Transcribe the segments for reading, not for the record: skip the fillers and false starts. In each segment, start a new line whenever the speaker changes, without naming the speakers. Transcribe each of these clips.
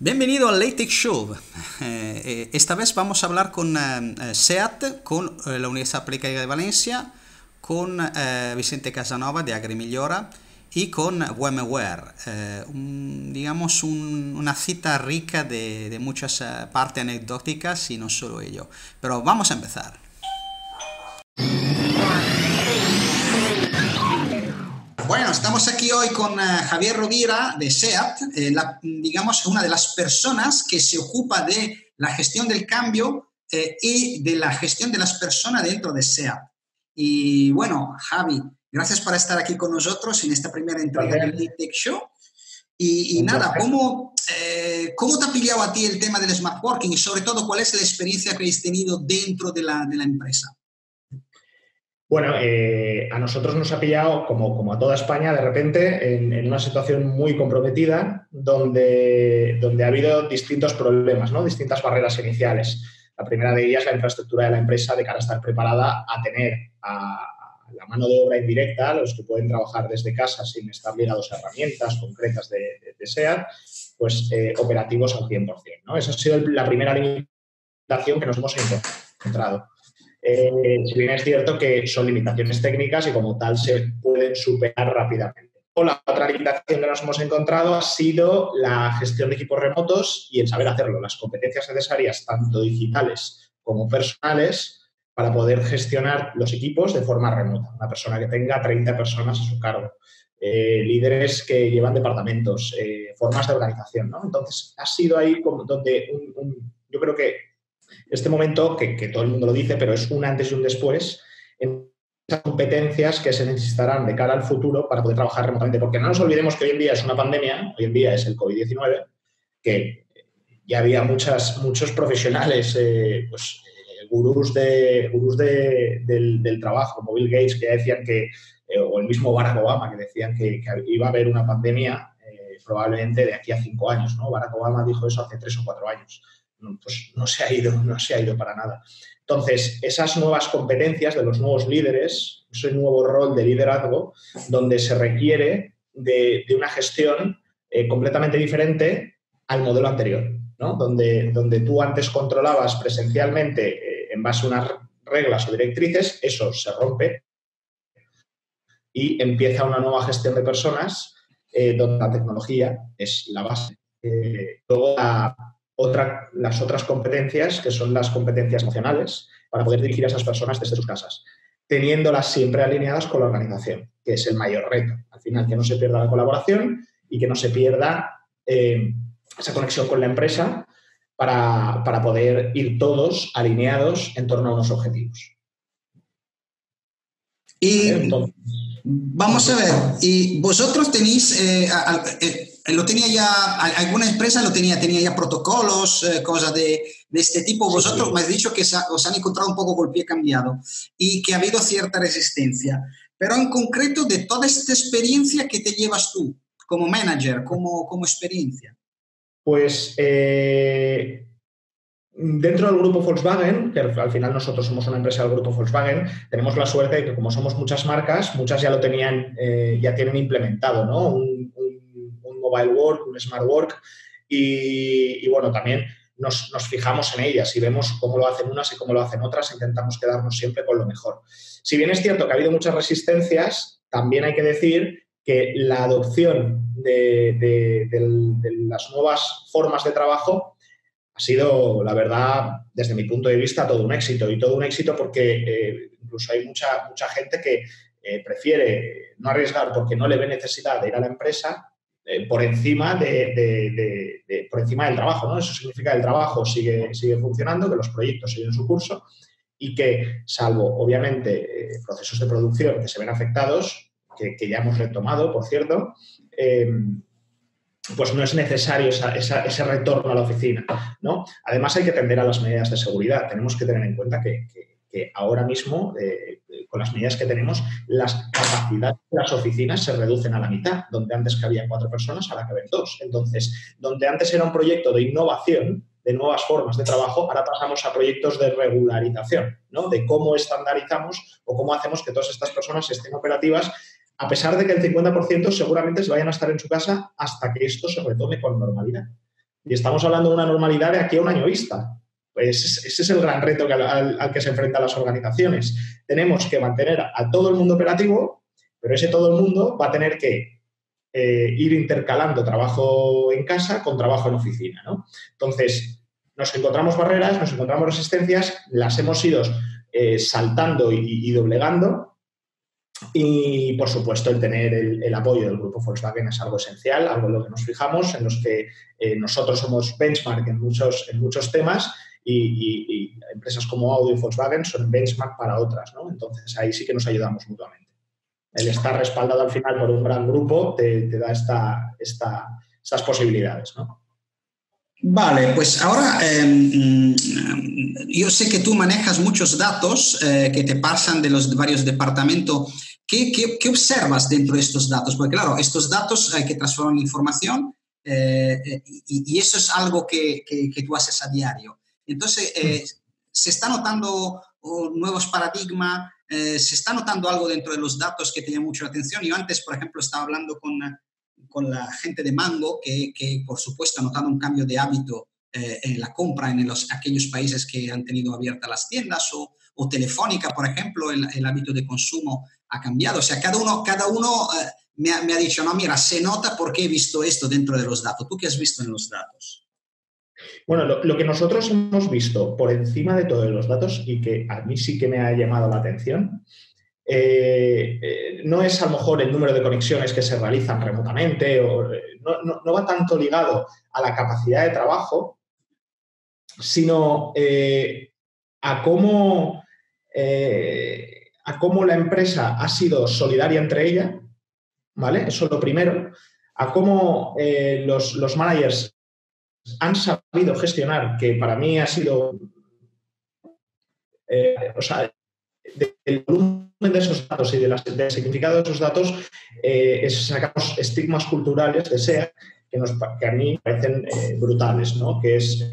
Bienvenido al LaTeX Show. Esta vez vamos a hablar con SEAT, con la Universidad Aplicativa de Valencia, con Vicente Casanova de AgriMigliora y con VMware. Digamos una cita rica de muchas partes anecdóticas y no solo ello. Pero vamos a empezar. Bueno, estamos aquí hoy con Javier Rovira de SEAT, digamos una de las personas que se ocupa de la gestión del cambio y de la gestión de las personas dentro de SEAT. Y bueno, Javi, gracias por estar aquí con nosotros en esta primera entrega del LaTeX Show. Y nada, ¿cómo te ha pillado a ti el tema del Smart Working y sobre todo cuál es la experiencia que habéis tenido dentro de la empresa?
Bueno, a nosotros nos ha pillado, como a toda España, de repente, en una situación muy comprometida donde ha habido distintos problemas, ¿no? Distintas barreras iniciales. La primera de ellas es la infraestructura de la empresa de cara a estar preparada a tener a la mano de obra indirecta, los que pueden trabajar desde casa sin estar ligados a herramientas concretas de SEAT, pues operativos al 100%, ¿no? Esa ha sido la primera limitación que nos hemos encontrado. Si bien es cierto que son limitaciones técnicas y como tal se pueden superar rápidamente. O la otra limitación que nos hemos encontrado ha sido la gestión de equipos remotos y el saber hacerlo, las competencias necesarias, tanto digitales como personales, para poder gestionar los equipos de forma remota. Una persona que tenga 30 personas a su cargo, líderes que llevan departamentos, formas de organización, ¿no? Entonces, ha sido ahí donde yo creo que este momento, que todo el mundo lo dice, pero es un antes y un después en esas competencias que se necesitarán de cara al futuro para poder trabajar remotamente. Porque no nos olvidemos que hoy en día es una pandemia, hoy en día es el COVID-19, que ya había muchos profesionales, gurús del trabajo, como Bill Gates, que ya decían que, o el mismo Barack Obama, que decían que iba a haber una pandemia probablemente de aquí a 5 años, ¿no? Barack Obama dijo eso hace 3 o 4 años. Pues no se ha ido para nada. Entonces, esas nuevas competencias de los nuevos líderes, ese nuevo rol de liderazgo, donde se requiere de una gestión completamente diferente al modelo anterior, ¿no? Donde tú antes controlabas presencialmente en base a unas reglas o directrices, eso se rompe y empieza una nueva gestión de personas donde la tecnología es la base. Luego, las otras competencias, que son las competencias emocionales, para poder dirigir a esas personas desde sus casas, teniéndolas siempre alineadas con la organización, que es el mayor reto. Al final, que no se pierda la colaboración y que no se pierda esa conexión con la empresa para poder ir todos alineados en torno a unos objetivos.
Y entonces, vamos a ver, y vosotros tenéis, lo tenía ya, alguna empresa tenía ya protocolos, cosas de este tipo. Vosotros sí. Me has dicho que os han encontrado un poco con el pie cambiado y que ha habido cierta resistencia. Pero en concreto, de toda esta experiencia, ¿qué te llevas tú como manager, como experiencia?
Pues dentro del grupo Volkswagen, que al final nosotros somos una empresa del grupo Volkswagen, tenemos la suerte de que como somos muchas marcas, muchas ya lo tenían, ya tienen implementado, ¿no? Un mobile work, un smart work y bueno, también nos fijamos en ellas y vemos cómo lo hacen unas y cómo lo hacen otras, intentamos quedarnos siempre con lo mejor. Si bien es cierto que ha habido muchas resistencias, también hay que decir que la adopción de las nuevas formas de trabajo ha sido, la verdad, desde mi punto de vista, todo un éxito. Y todo un éxito porque incluso hay mucha gente que prefiere no arriesgar porque no le ve necesidad de ir a la empresa por encima por encima del trabajo, ¿no? Eso significa que el trabajo sigue funcionando, que los proyectos siguen su curso y que, salvo, obviamente, procesos de producción que se ven afectados, que ya hemos retomado, por cierto, pues no es necesario ese retorno a la oficina, ¿no? Además, hay que atender a las medidas de seguridad. Tenemos que tener en cuenta que ahora mismo, con las medidas que tenemos, las capacidades de las oficinas se reducen a la mitad. Donde antes cabían 4 personas, ahora caben 2. Entonces, donde antes era un proyecto de innovación, de nuevas formas de trabajo, ahora pasamos a proyectos de regularización, ¿no? De cómo estandarizamos o cómo hacemos que todas estas personas estén operativas, a pesar de que el 50% seguramente se vayan a estar en su casa hasta que esto se retome con normalidad. Y estamos hablando de una normalidad de aquí a un año vista. Pues ese es el gran reto al que se enfrentan las organizaciones. Tenemos que mantener a todo el mundo operativo, pero ese todo el mundo va a tener que ir intercalando trabajo en casa con trabajo en oficina, ¿no? Entonces, nos encontramos barreras, nos encontramos resistencias, las hemos ido saltando y doblegando. Y, por supuesto, el tener el apoyo del grupo Volkswagen es algo esencial, algo en lo que nos fijamos, en los que nosotros somos benchmark en muchos temas y empresas como Audi y Volkswagen son benchmark para otras, ¿no? Entonces, ahí sí que nos ayudamos mutuamente. El estar respaldado al final por un gran grupo te da estas posibilidades, ¿no?
Vale, pues ahora yo sé que tú manejas muchos datos que te pasan de los varios departamentos. ¿Qué observas dentro de estos datos? Porque claro, estos datos hay que transformar en información y eso es algo que tú haces a diario. Entonces, ¿se está notando nuevos paradigmas? ¿Se está notando algo dentro de los datos que te llama mucho la atención? Yo antes, por ejemplo, estaba hablando con la gente de Mango, que por supuesto ha notado un cambio de hábito en la compra en aquellos países que han tenido abiertas las tiendas, o Telefónica, por ejemplo, el hábito de consumo ha cambiado. O sea, cada uno me ha dicho, no, mira, se nota porque he visto esto dentro de los datos. ¿Tú qué has visto en los datos?
Bueno, lo que nosotros hemos visto por encima de todos los datos y que a mí sí que me ha llamado la atención, no es a lo mejor el número de conexiones que se realizan remotamente, no va tanto ligado a la capacidad de trabajo, sino a cómo la empresa ha sido solidaria entre ella, ¿vale? Eso es lo primero. A cómo los managers han sabido gestionar, que para mí ha sido... del volumen de esos datos y del significado de esos datos, sacamos estigmas culturales de SEA que a mí me parecen brutales, ¿no? Que es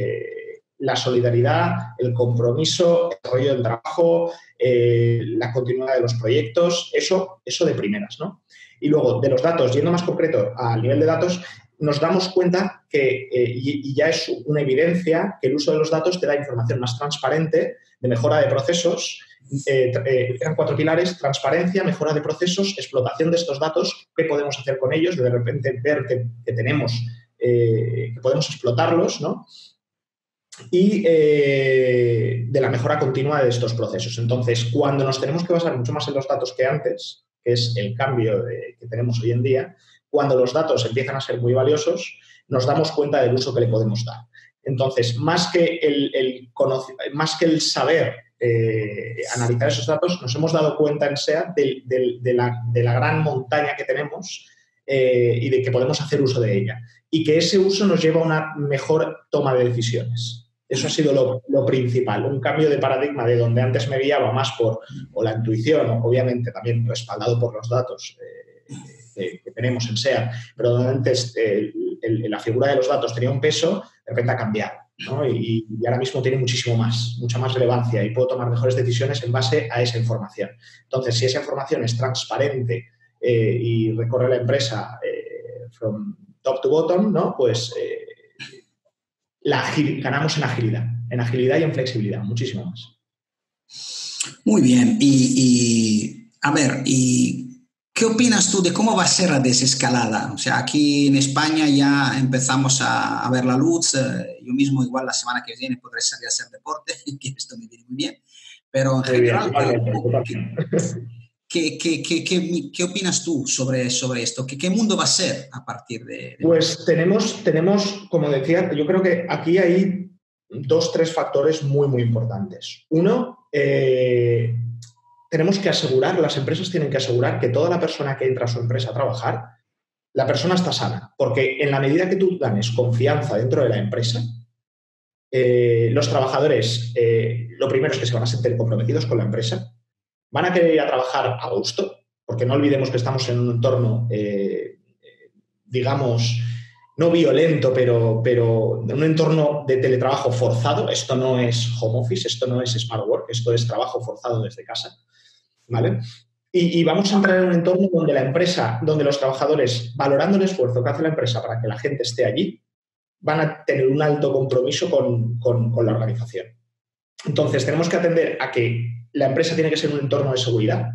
la solidaridad, el compromiso, el desarrollo del trabajo, la continuidad de los proyectos, eso de primeras, ¿no? Y luego, de los datos, yendo más concreto al nivel de datos, nos damos cuenta que, y ya es una evidencia, que el uso de los datos te da información más transparente, de mejora de procesos. Eran 4 pilares: transparencia, mejora de procesos, explotación de estos datos, qué podemos hacer con ellos, de repente ver que tenemos, que podemos explotarlos, ¿no? Y de la mejora continua de estos procesos. Entonces, cuando nos tenemos que basar mucho más en los datos que antes, que es el cambio que tenemos hoy en día, cuando los datos empiezan a ser muy valiosos, nos damos cuenta del uso que le podemos dar. Entonces, más que el saber analizar esos datos, nos hemos dado cuenta en SEA de la gran montaña que tenemos y de que podemos hacer uso de ella. Y que ese uso nos lleva a una mejor toma de decisiones. Eso ha sido lo principal, un cambio de paradigma de donde antes me guiaba más por la intuición, obviamente también respaldado por los datos que tenemos en SEA, pero donde antes la figura de los datos tenía un peso, de repente ha cambiado, ¿no? Y ahora mismo tiene mucha más relevancia y puedo tomar mejores decisiones en base a esa información. Entonces, si esa información es transparente y recorre la empresa from top to bottom, ¿no? Pues ganamos en agilidad y en flexibilidad, muchísimo más.
Muy bien. A ver, ¿qué opinas tú de cómo va a ser la desescalada? O sea, aquí en España ya empezamos a ver la luz. Yo mismo igual la semana que viene podré salir a hacer deporte, que esto me viene muy bien. Pero en general, ¿qué opinas tú sobre esto? ¿Qué mundo va a ser a partir de...?
Pues tenemos, como decía, yo creo que aquí hay 2-3 factores muy, muy importantes. Uno, tenemos que asegurar, las empresas tienen que asegurar que toda la persona que entra a su empresa a trabajar, la persona está sana. Porque en la medida que tú ganes confianza dentro de la empresa, los trabajadores, lo primero es que se van a sentir comprometidos con la empresa, van a querer ir a trabajar a gusto, porque no olvidemos que estamos en un entorno, digamos, no violento, pero un entorno de teletrabajo forzado. Esto no es home office, esto no es smart work, esto es trabajo forzado desde casa, ¿vale? Y vamos a entrar en un entorno donde la empresa, donde los trabajadores, valorando el esfuerzo que hace la empresa para que la gente esté allí, van a tener un alto compromiso con la organización. Entonces, tenemos que atender a que la empresa tiene que ser un entorno de seguridad.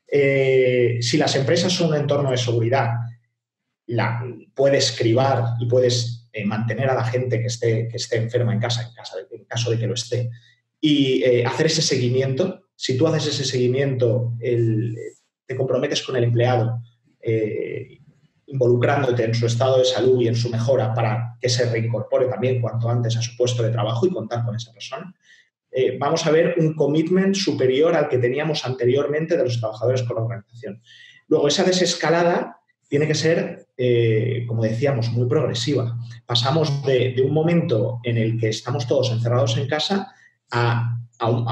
Si las empresas son un entorno de seguridad, puedes cribar y puedes mantener a la gente que esté enferma en casa, en caso de que lo esté, y hacer ese seguimiento. Si tú haces ese seguimiento, te comprometes con el empleado, involucrándote en su estado de salud y en su mejora para que se reincorpore también cuanto antes a su puesto de trabajo y contar con esa persona, vamos a ver un commitment superior al que teníamos anteriormente de los trabajadores con la organización. Luego, esa desescalada tiene que ser, como decíamos, muy progresiva. Pasamos de un momento en el que estamos todos encerrados en casa a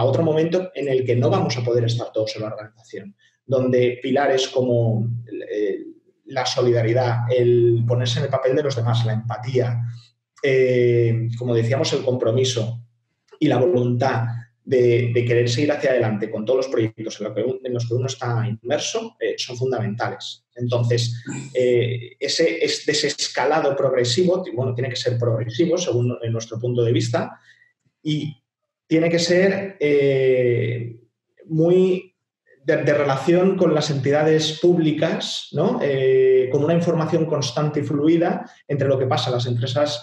otro momento en el que no vamos a poder estar todos en la organización, donde pilares como la solidaridad, el ponerse en el papel de los demás, la empatía, como decíamos, el compromiso y la voluntad de querer seguir hacia adelante con todos los proyectos en los que uno está inmerso son fundamentales. Entonces, ese desescalado progresivo, bueno, tiene que ser progresivo según nuestro punto de vista y tiene que ser muy de relación con las entidades públicas, ¿no? Con una información constante y fluida entre lo que pasa en las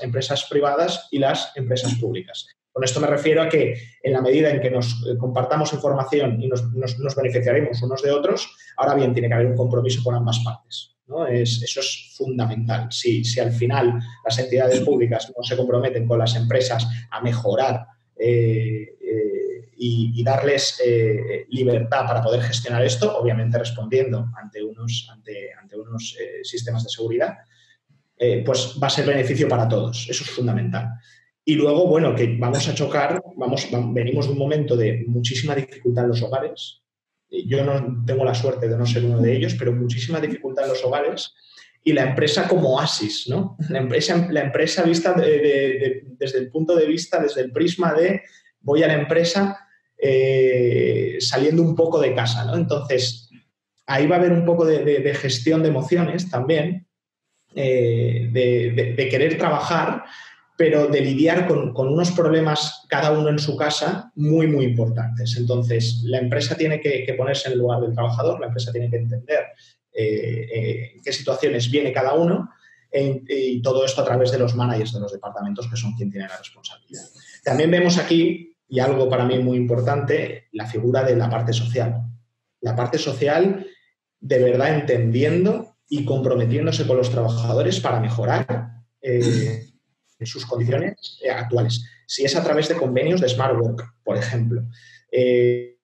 empresas privadas y las empresas públicas. Con esto me refiero a que en la medida en que nos compartamos información y nos beneficiaremos unos de otros, ahora bien, tiene que haber un compromiso con ambas partes, ¿no? Eso es fundamental. Si al final las entidades públicas no se comprometen con las empresas a mejorar y darles libertad para poder gestionar esto, obviamente respondiendo ante unos sistemas de seguridad, pues va a ser beneficio para todos. Eso es fundamental. Y luego, bueno, que vamos a chocar, venimos de un momento de muchísima dificultad en los hogares. Yo no tengo la suerte de no ser uno de ellos, pero muchísima dificultad en los hogares. Y la empresa como oasis, ¿no? La empresa vista desde el punto de vista, desde el prisma de voy a la empresa saliendo un poco de casa, ¿no? Entonces, ahí va a haber un poco de gestión de emociones también, de querer trabajar, pero de lidiar con unos problemas cada uno en su casa muy, muy importantes. Entonces, la empresa tiene que ponerse en el lugar del trabajador, la empresa tiene que entender en qué situaciones viene cada uno y todo esto a través de los managers de los departamentos, que son quien tiene la responsabilidad. También vemos aquí, y algo para mí muy importante, la figura de la parte social. La parte social de verdad entendiendo y comprometiéndose con los trabajadores para mejorar sus condiciones actuales. Si es a través de convenios de Smart Work, por ejemplo, si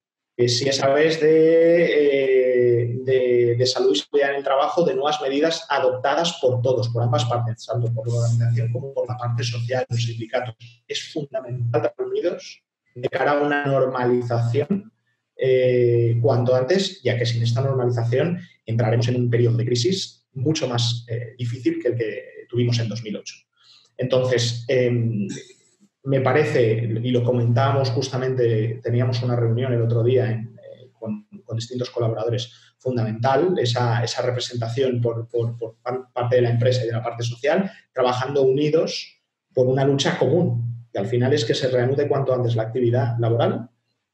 es a través de salud y seguridad en el trabajo, de nuevas medidas adoptadas por todos, por ambas partes, tanto por la organización como por la parte social, los sindicatos. Es fundamental estar reunidos de cara a una normalización cuanto antes, ya que sin esta normalización entraremos en un periodo de crisis mucho más difícil que el que tuvimos en 2008. Entonces, me parece, y lo comentábamos justamente, teníamos una reunión el otro día con distintos colaboradores, fundamental esa representación por parte de la empresa y de la parte social, trabajando unidos por una lucha común, que al final es que se reanude cuanto antes la actividad laboral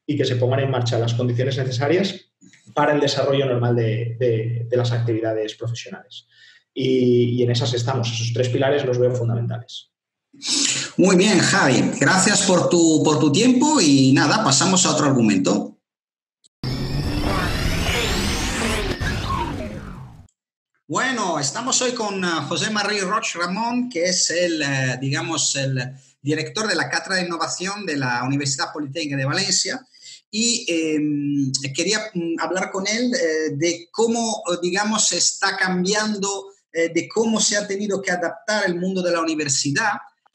y que se pongan en marcha las condiciones necesarias para el desarrollo normal de las actividades profesionales. Y en esas estamos. Esos tres pilares los veo fundamentales.
Muy bien, Javi. Gracias por tu tiempo y nada, pasamos a otro argumento. Bueno, estamos hoy con José María Roig Ramón, que es el director de la Cátedra de Innovación de la Universidad Politécnica de Valencia. Y quería hablar con él de cómo, digamos, está cambiando, de cómo se ha tenido que adaptar el mundo de la universidad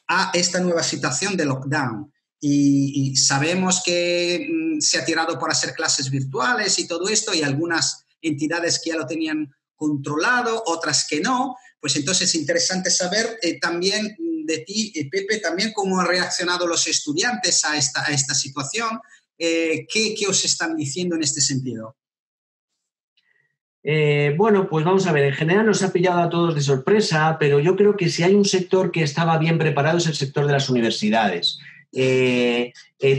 a esta nueva situación de lockdown. Y sabemos que se ha tirado por hacer clases virtuales y todo esto, y algunas entidades que ya lo tenían controlado, otras que no. Pues entonces es interesante saber también de ti, Pepe, también cómo han reaccionado los estudiantes a esta situación. ¿Qué os están diciendo en este sentido?
Bueno, pues vamos a ver, en general nos ha pillado a todos de sorpresa, pero yo creo que si hay un sector que estaba bien preparado es el sector de las universidades.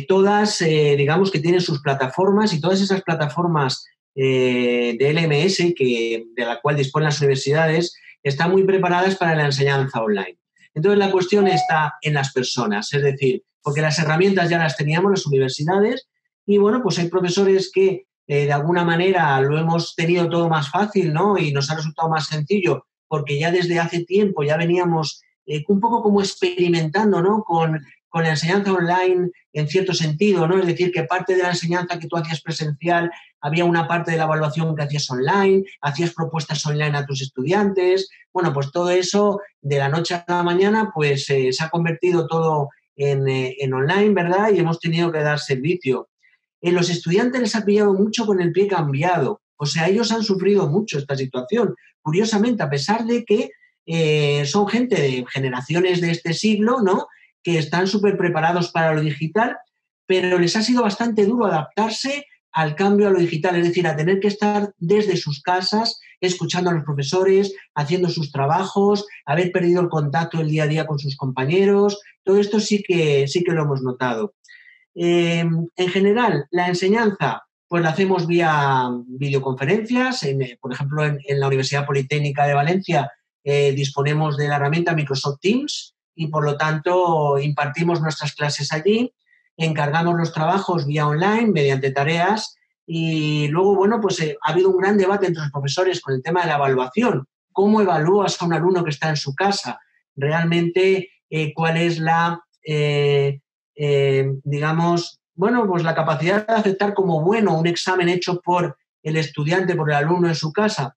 Todas, digamos que tienen sus plataformas y todas esas plataformas de LMS de la cual disponen las universidades están muy preparadas para la enseñanza online. Entonces la cuestión está en las personas, es decir, porque las herramientas ya las teníamos las universidades y bueno, pues hay profesores que de alguna manera lo hemos tenido todo más fácil, ¿no? Y nos ha resultado más sencillo porque ya desde hace tiempo ya veníamos un poco como experimentando, ¿no? Con la enseñanza online en cierto sentido, ¿no? Es decir, que parte de la enseñanza que tú hacías presencial, había una parte de la evaluación que hacías online, hacías propuestas online a tus estudiantes. Bueno, pues todo eso de la noche a la mañana, pues se ha convertido todo en online, ¿verdad? Y hemos tenido que dar servicio. Los estudiantes les ha pillado mucho con el pie cambiado. O sea, ellos han sufrido mucho esta situación. Curiosamente, a pesar de que son gente de generaciones de este siglo, ¿no? Que están súper preparados para lo digital, pero les ha sido bastante duro adaptarse al cambio a lo digital, es decir, a tener que estar desde sus casas, escuchando a los profesores, haciendo sus trabajos, haber perdido el contacto el día a día con sus compañeros. Todo esto sí que lo hemos notado. En general, la enseñanza, pues la hacemos vía videoconferencias. Por ejemplo, en la Universidad Politécnica de Valencia disponemos de la herramienta Microsoft Teams y, por lo tanto, impartimos nuestras clases allí, encargamos los trabajos vía online mediante tareas y luego, bueno, pues ha habido un gran debate entre los profesores con el tema de la evaluación. ¿Cómo evalúas a un alumno que está en su casa? Realmente, ¿cuál es digamos, bueno, pues la capacidad de aceptar como bueno un examen hecho por el estudiante, por el alumno en su casa?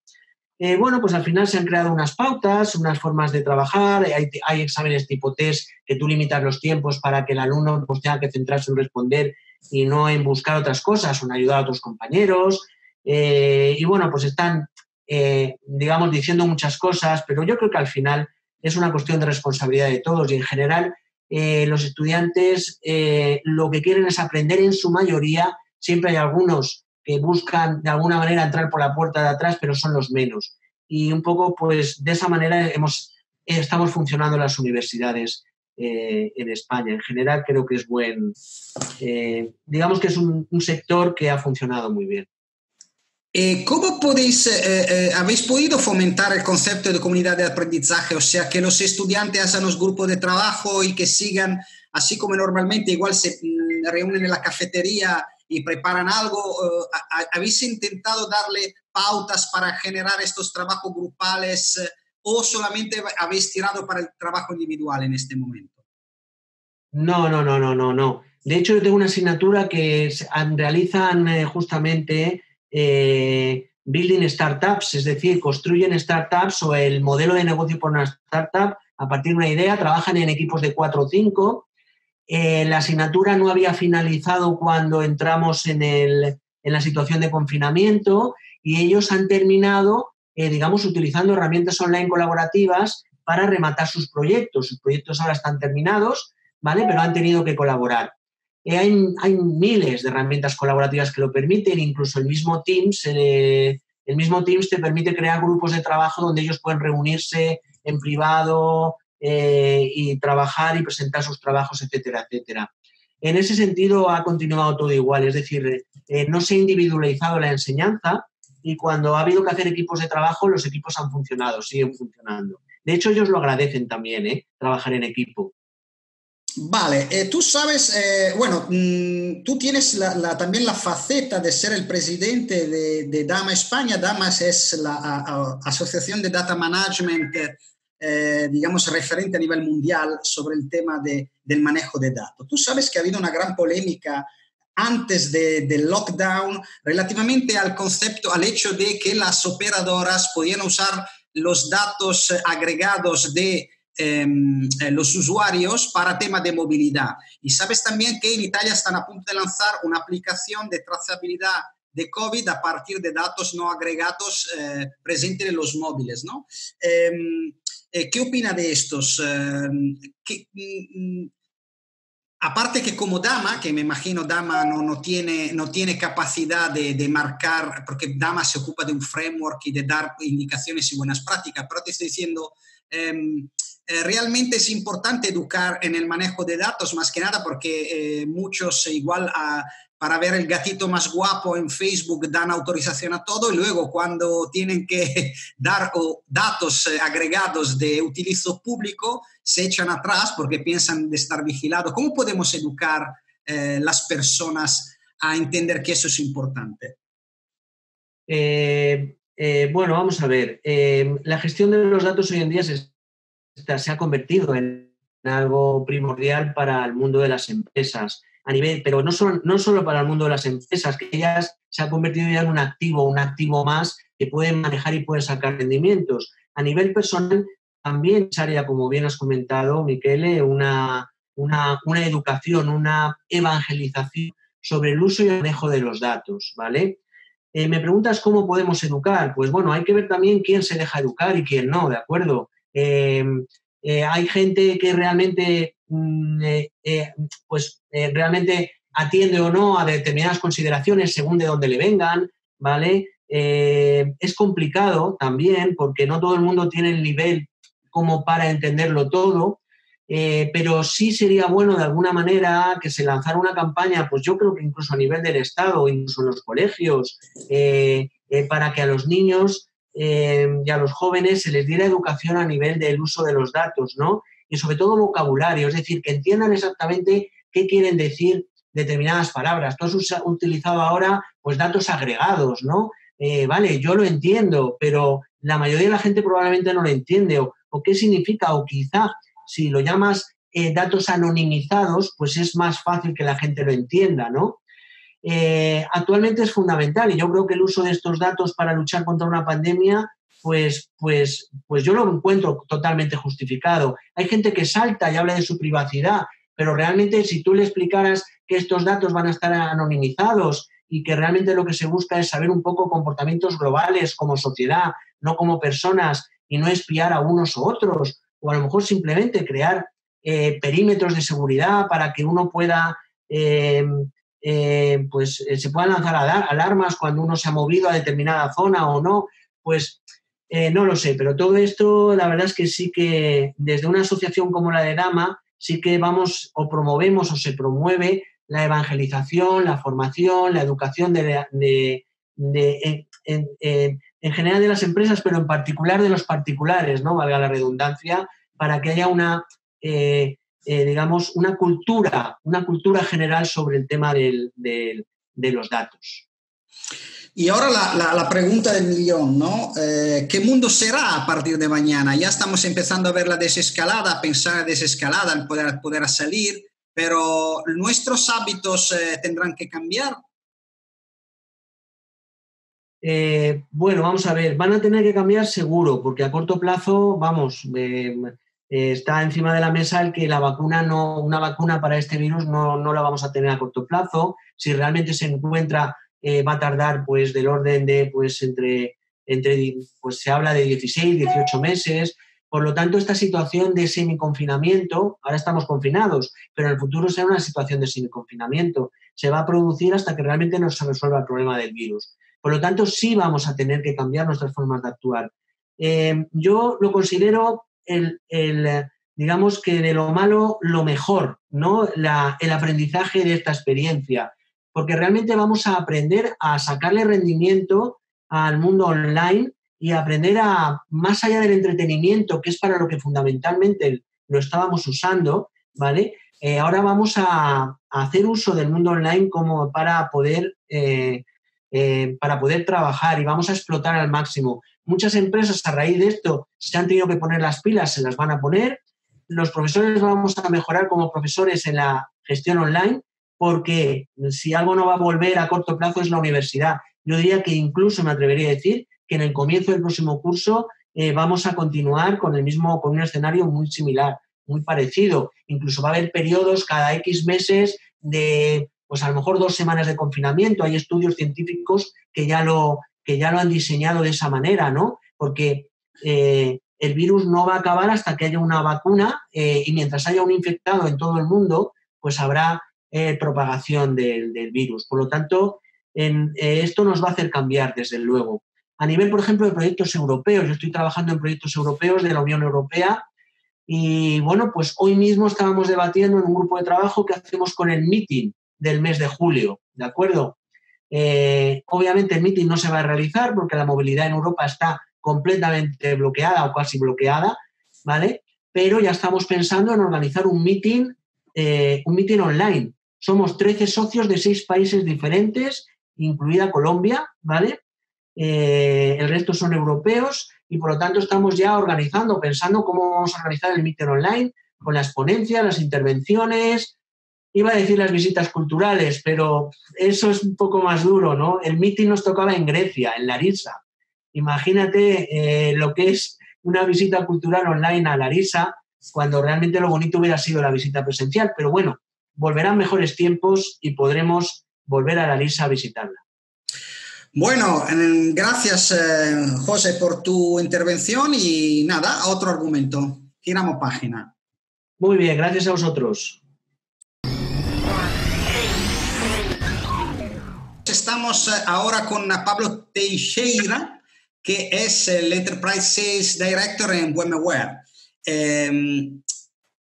Bueno, pues al final se han creado unas pautas, unas formas de trabajar, hay exámenes tipo test que tú limitas los tiempos para que el alumno pues, tenga que centrarse en responder y no en buscar otras cosas o en ayudar a otros compañeros. Y bueno, pues están, digamos, diciendo muchas cosas, pero yo creo que al final es una cuestión de responsabilidad de todos y en general los estudiantes lo que quieren es aprender en su mayoría. Siempre hay algunos que buscan de alguna manera entrar por la puerta de atrás, pero son los menos. Y un poco, pues, de esa manera estamos funcionando las universidades en España. En general, creo que es digamos que es un sector que ha funcionado muy bien.
¿Cómo habéis podido fomentar el concepto de comunidad de aprendizaje? O sea, que los estudiantes hagan los grupos de trabajo y que sigan, así como normalmente, igual se reúnen en la cafetería y preparan algo. ¿Habéis intentado darle pautas para generar estos trabajos grupales o solamente habéis tirado para el trabajo individual en este momento?
No. De hecho, yo tengo una asignatura que realizan justamente building startups, es decir, construyen startups o el modelo de negocio por una startup a partir de una idea, trabajan en equipos de 4 o 5. La asignatura no había finalizado cuando entramos en la situación de confinamiento y ellos han terminado, digamos, utilizando herramientas online colaborativas para rematar sus proyectos. Sus proyectos ahora están terminados, ¿vale? Pero han tenido que colaborar. Hay miles de herramientas colaborativas que lo permiten, incluso el mismo Teams te permite crear grupos de trabajo donde ellos pueden reunirse en privado y trabajar y presentar sus trabajos, etcétera, etcétera. En ese sentido ha continuado todo igual, es decir, no se ha individualizado la enseñanza y cuando ha habido que hacer equipos de trabajo, los equipos han funcionado, siguen funcionando. De hecho, ellos lo agradecen también, trabajar en equipo.
Vale, tú sabes, bueno, tú tienes también la faceta de ser el presidente de Dama España. Dama es la asociación de data management, digamos, referente a nivel mundial sobre el tema del manejo de datos. Tú sabes que ha habido una gran polémica antes del lockdown relativamente al concepto, al hecho de que las operadoras podían usar los datos agregados de los usuarios para temas de movilidad. Y sabes también que en Italia están a punto de lanzar una aplicación de trazabilidad de COVID a partir de datos no agregados presentes en los móviles, ¿no? ¿Qué opina de estos? Aparte que como Dama, que me imagino Dama no tiene capacidad de marcar, porque Dama se ocupa de un framework y de dar indicaciones y buenas prácticas, pero te estoy diciendo, realmente es importante educar en el manejo de datos, más que nada porque muchos igual para ver el gatito más guapo en Facebook dan autorización a todo y luego cuando tienen que dar datos agregados de utilizo público se echan atrás porque piensan de estar vigilados. ¿Cómo podemos educar las personas a entender que eso es importante?
Bueno, vamos a ver. La gestión de los datos hoy en día se ha convertido en algo primordial para el mundo de las empresas. Pero no solo para el mundo de las empresas, que ellas se ha convertido ya en un activo más que pueden manejar y pueden sacar rendimientos. A nivel personal, también es área, como bien has comentado, Michele, una educación, una evangelización sobre el uso y el manejo de los datos, ¿vale? Me preguntas cómo podemos educar. Pues bueno, hay que ver también quién se deja educar y quién no, ¿de acuerdo? Hay gente que realmente, realmente atiende o no a determinadas consideraciones según de dónde le vengan, ¿vale? Es complicado también porque no todo el mundo tiene el nivel como para entenderlo todo, pero sí sería bueno de alguna manera que se lanzara una campaña, pues yo creo que incluso a nivel del Estado, incluso en los colegios, para que a los niños y a los jóvenes se les diera educación a nivel del uso de los datos, ¿no? Y sobre todo vocabulario, es decir, que entiendan exactamente qué quieren decir determinadas palabras. Tú has utilizado ahora pues datos agregados, ¿no? Vale, yo lo entiendo, pero la mayoría de la gente probablemente no lo entiende, o qué significa, o quizá si lo llamas datos anonimizados, pues es más fácil que la gente lo entienda, ¿no? Actualmente es fundamental y yo creo que el uso de estos datos para luchar contra una pandemia, pues yo lo encuentro totalmente justificado. Hay gente que salta y habla de su privacidad, pero realmente si tú le explicaras que estos datos van a estar anonimizados y que realmente lo que se busca es saber un poco comportamientos globales como sociedad, no como personas, y no espiar a unos u otros, o a lo mejor simplemente crear perímetros de seguridad para que uno pueda se puedan lanzar alarmas cuando uno se ha movido a determinada zona o no, pues no lo sé, pero todo esto la verdad es que sí que desde una asociación como la de Dama sí que vamos o promovemos o se promueve la evangelización, la formación, la educación en general de las empresas, pero en particular de los particulares, ¿no? Valga la redundancia, para que haya digamos, una cultura general sobre el tema de los datos.
Y ahora la pregunta del millón, ¿no? ¿Qué mundo será a partir de mañana? Ya estamos empezando a ver la desescalada, a pensar en desescalada, en poder salir, pero ¿nuestros hábitos tendrán que cambiar?
Bueno, vamos a ver, van a tener que cambiar seguro, porque a corto plazo, vamos, está encima de la mesa el que una vacuna para este virus no la vamos a tener a corto plazo. Si realmente se encuentra, va a tardar pues del orden de pues se habla de 16, 18 meses. Por lo tanto, esta situación de semiconfinamiento, ahora estamos confinados, pero en el futuro será una situación de semiconfinamiento. Se va a producir hasta que realmente no se resuelva el problema del virus. Por lo tanto, sí vamos a tener que cambiar nuestras formas de actuar. Yo lo considero digamos que de lo malo, lo mejor, ¿no? El aprendizaje de esta experiencia, porque realmente vamos a aprender a sacarle rendimiento al mundo online y aprender más allá del entretenimiento, que es para lo que fundamentalmente lo estábamos usando, ¿vale? Ahora vamos a hacer uso del mundo online como para poder trabajar y vamos a explotar al máximo. Muchas empresas a raíz de esto se han tenido que poner las pilas, se las van a poner. Los profesores vamos a mejorar como profesores en la gestión online porque si algo no va a volver a corto plazo es la universidad. Yo diría que incluso me atrevería a decir que en el comienzo del próximo curso vamos a continuar con un escenario muy similar, muy parecido. Incluso va a haber periodos cada X meses de pues a lo mejor 2 semanas de confinamiento. Hay estudios científicos que ya lo han diseñado de esa manera, ¿no? Porque el virus no va a acabar hasta que haya una vacuna y mientras haya un infectado en todo el mundo, pues habrá propagación del virus. Por lo tanto, esto nos va a hacer cambiar, desde luego. A nivel, por ejemplo, de proyectos europeos, yo estoy trabajando en proyectos europeos de la Unión Europea y, bueno, pues hoy mismo estábamos debatiendo en un grupo de trabajo qué hacemos con el meeting del mes de julio, ¿de acuerdo? Obviamente el meeting no se va a realizar porque la movilidad en Europa está completamente bloqueada o casi bloqueada, ¿vale? Pero ya estamos pensando en organizar un meeting online. Somos 13 socios de 6 países diferentes, incluida Colombia, ¿vale? El resto son europeos y por lo tanto estamos ya organizando, pensando cómo vamos a organizar el meeting online, con las ponencias, las intervenciones, iba a decir las visitas culturales, pero eso es un poco más duro, ¿no? El meeting nos tocaba en Grecia, en Larissa. Imagínate lo que es una visita cultural online a Larissa, cuando realmente lo bonito hubiera sido la visita presencial, pero bueno, volverán mejores tiempos y podremos volver a Larissa a visitarla.
Bueno, gracias, José, por tu intervención y nada, otro argumento. Giramos página.
Muy bien, gracias a vosotros.
Estamos ahora con Pablo Teixeira, que es el Enterprise Sales Director en VMware.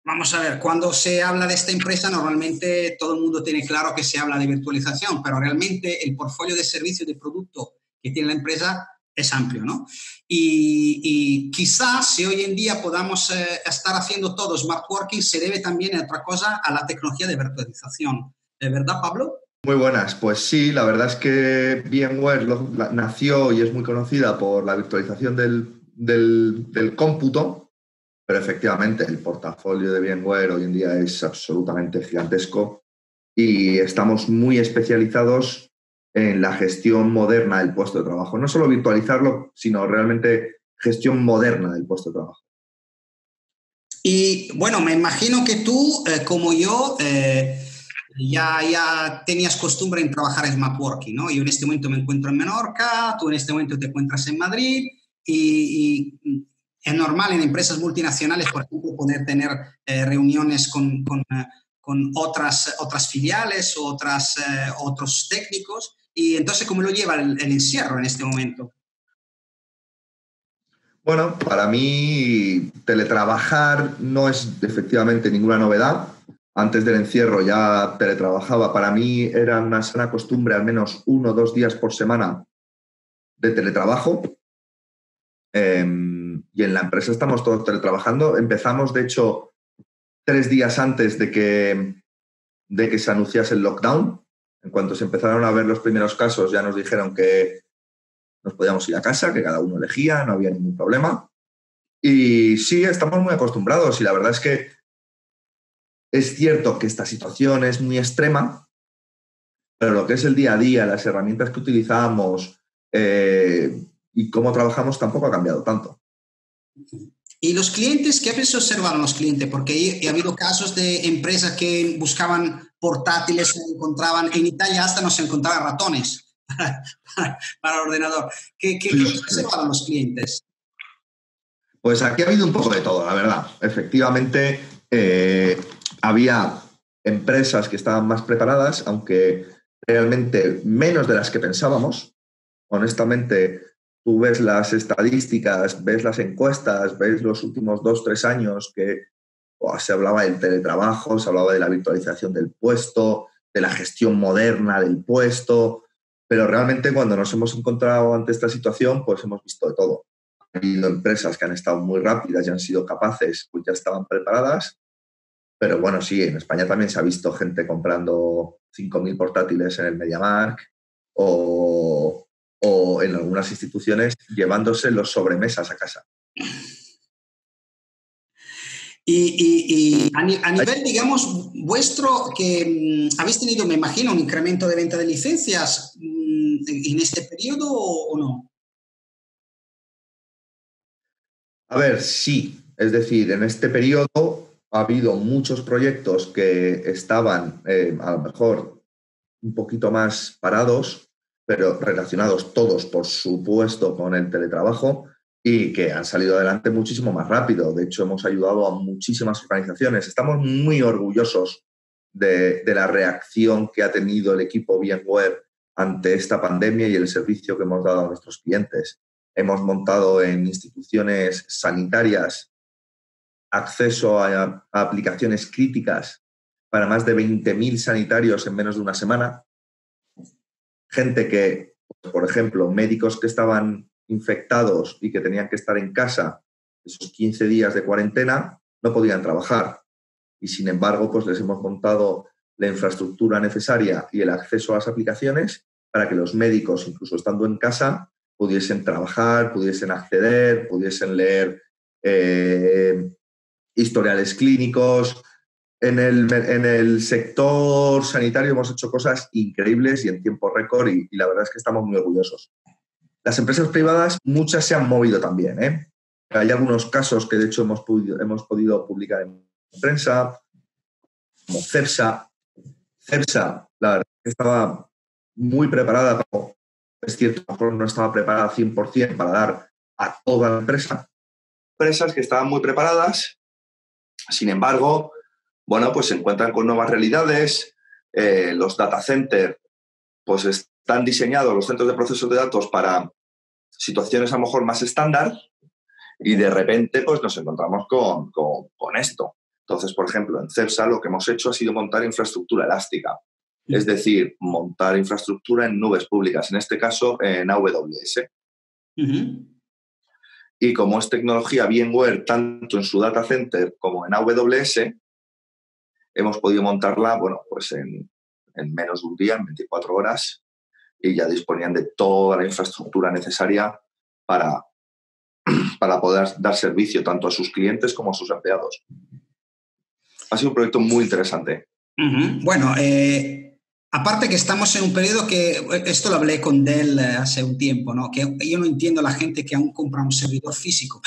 Vamos a ver, cuando se habla de esta empresa, normalmente todo el mundo tiene claro que se habla de virtualización, pero realmente el portfolio de servicios y de producto que tiene la empresa es amplio, ¿no? Y quizás si hoy en día podamos estar haciendo todo smart working, se debe también a otra cosa, a la tecnología de virtualización. ¿Verdad, Pablo?
Muy buenas, pues sí, la verdad es que VMware nació y es muy conocida por la virtualización del cómputo, pero efectivamente el portafolio de VMware hoy en día es absolutamente gigantesco y estamos muy especializados en la gestión moderna del puesto de trabajo. No solo virtualizarlo, sino realmente gestión moderna del puesto de trabajo.
Y bueno, me imagino que tú, como yo, ya tenías costumbre en trabajar en smart working, ¿no? Yo en este momento me encuentro en Menorca, tú en este momento te encuentras en Madrid y es normal en empresas multinacionales, por ejemplo, poder tener reuniones con otras filiales o otros técnicos. Y entonces, ¿cómo lo lleva el encierro en este momento?
Bueno, para mí teletrabajar no es efectivamente ninguna novedad. Antes del encierro ya teletrabajaba. Para mí era una sana costumbre al menos 1 o 2 días por semana de teletrabajo. Y en la empresa estamos todos teletrabajando. Empezamos, de hecho, 3 días antes de que se anunciase el lockdown. En cuanto se empezaron a ver los primeros casos, ya nos dijeron que nos podíamos ir a casa, que cada uno elegía, no había ningún problema. Y sí, estamos muy acostumbrados y la verdad es que es cierto que esta situación es muy extrema, pero lo que es el día a día, las herramientas que utilizamos y cómo trabajamos tampoco ha cambiado tanto.
¿Y los clientes? ¿Qué habéis observado en los clientes? Porque ha habido casos de empresas que buscaban portátiles, se encontraban, en Italia hasta no se encontraban ratones para el ordenador. ¿Qué observaron los clientes?
Pues aquí ha habido un poco de todo, la verdad. Efectivamente, había empresas que estaban más preparadas, aunque realmente menos de las que pensábamos. Honestamente, tú ves las estadísticas, ves las encuestas, ves los últimos 2 o 3 años que se hablaba del teletrabajo, se hablaba de la virtualización del puesto, de la gestión moderna del puesto, pero realmente cuando nos hemos encontrado ante esta situación, pues hemos visto de todo. Ha habido empresas que han estado muy rápidas y han sido capaces, pues ya estaban preparadas, pero bueno, sí, en España también se ha visto gente comprando 5.000 portátiles en el MediaMarkt o en algunas instituciones llevándose los sobremesas a casa.
Y a nivel, digamos, vuestro, que habéis tenido, me imagino, un incremento de venta de licencias en este periodo o no?
A ver, sí. Es decir, en este periodo ha habido muchos proyectos que estaban a lo mejor un poquito más parados, pero relacionados todos, por supuesto, con el teletrabajo y que han salido adelante muchísimo más rápido. De hecho, hemos ayudado a muchísimas organizaciones. Estamos muy orgullosos de la reacción que ha tenido el equipo VMware ante esta pandemia y el servicio que hemos dado a nuestros clientes. Hemos montado en instituciones sanitarias acceso a aplicaciones críticas para más de 20.000 sanitarios en menos de una semana. Gente que, por ejemplo, médicos que estaban infectados y que tenían que estar en casa esos 15 días de cuarentena, no podían trabajar. Y sin embargo, pues les hemos montado la infraestructura necesaria y el acceso a las aplicaciones para que los médicos, incluso estando en casa, pudiesen trabajar, pudiesen acceder, pudiesen leer historiales clínicos. En el sector sanitario hemos hecho cosas increíbles y en tiempo récord y la verdad es que estamos muy orgullosos. Las empresas privadas, muchas se han movido también, ¿eh? Hay algunos casos que de hecho hemos podido publicar en prensa, como Cepsa. Cepsa, la verdad, estaba muy preparada, es cierto, a lo mejor no estaba preparada 100% para dar a toda la empresa. Empresas que estaban muy preparadas, sin embargo, bueno, pues se encuentran con nuevas realidades. Los data centers, pues están diseñados, los centros de procesos de datos, para situaciones a lo mejor más estándar y de repente pues nos encontramos con esto. Entonces, por ejemplo, en Cepsa lo que hemos hecho ha sido montar infraestructura elástica, es decir, montar infraestructura en nubes públicas, en este caso en AWS. Y como es tecnología VMware tanto en su data center como en AWS, hemos podido montarla, bueno, pues en menos de un día, en 24 horas, y ya disponían de toda la infraestructura necesaria para poder dar servicio tanto a sus clientes como a sus empleados. Ha sido un proyecto muy interesante.
Bueno, aparte que estamos en un periodo que, esto lo hablé con Dell hace un tiempo, ¿no? Que yo no entiendo a la gente que aún compra un servidor físico,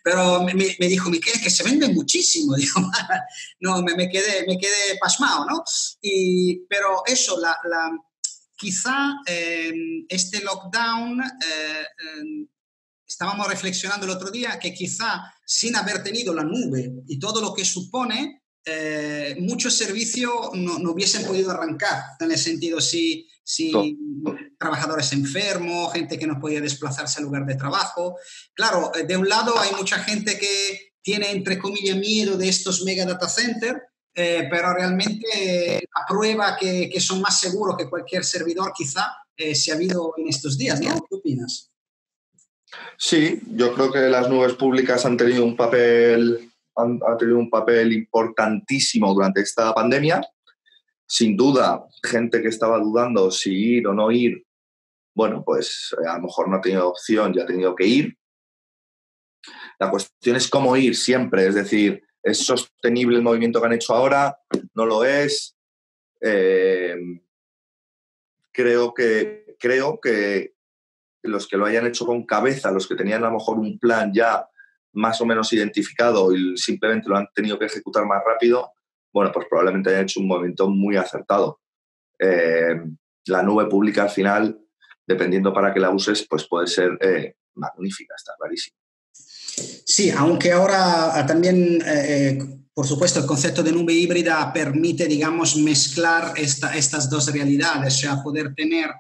pero me dijo, Miquel, que se vende muchísimo. Digo, no, me quedé pasmado, ¿no? Pero eso, quizá este lockdown, estábamos reflexionando el otro día que quizá sin haber tenido la nube y todo lo que supone, muchos servicios no hubiesen podido arrancar, en el sentido si trabajadores enfermos, gente que no podía desplazarse al lugar de trabajo. Claro, de un lado hay mucha gente que tiene, entre comillas, miedo de estos mega data centers, pero realmente la prueba que son más seguros que cualquier servidor quizá se ha habido en estos días, ¿no? ¿Qué opinas?
Sí, yo creo que las nubes públicas han tenido un papel importantísimo durante esta pandemia. Sin duda, gente que estaba dudando si ir o no ir, bueno, pues a lo mejor no ha tenido opción y ha tenido que ir. La cuestión es cómo ir siempre, es decir, ¿es sostenible el movimiento que han hecho ahora? ¿No lo es? Creo que los que lo hayan hecho con cabeza, los que tenían a lo mejor un plan ya más o menos identificado y simplemente lo han tenido que ejecutar más rápido, bueno, pues probablemente hayan hecho un movimiento muy acertado. La nube pública al final, dependiendo para qué la uses, pues puede ser magnífica, está clarísimo.
Sí, aunque ahora también, por supuesto, el concepto de nube híbrida permite, digamos, mezclar estas dos realidades, o sea, poder tener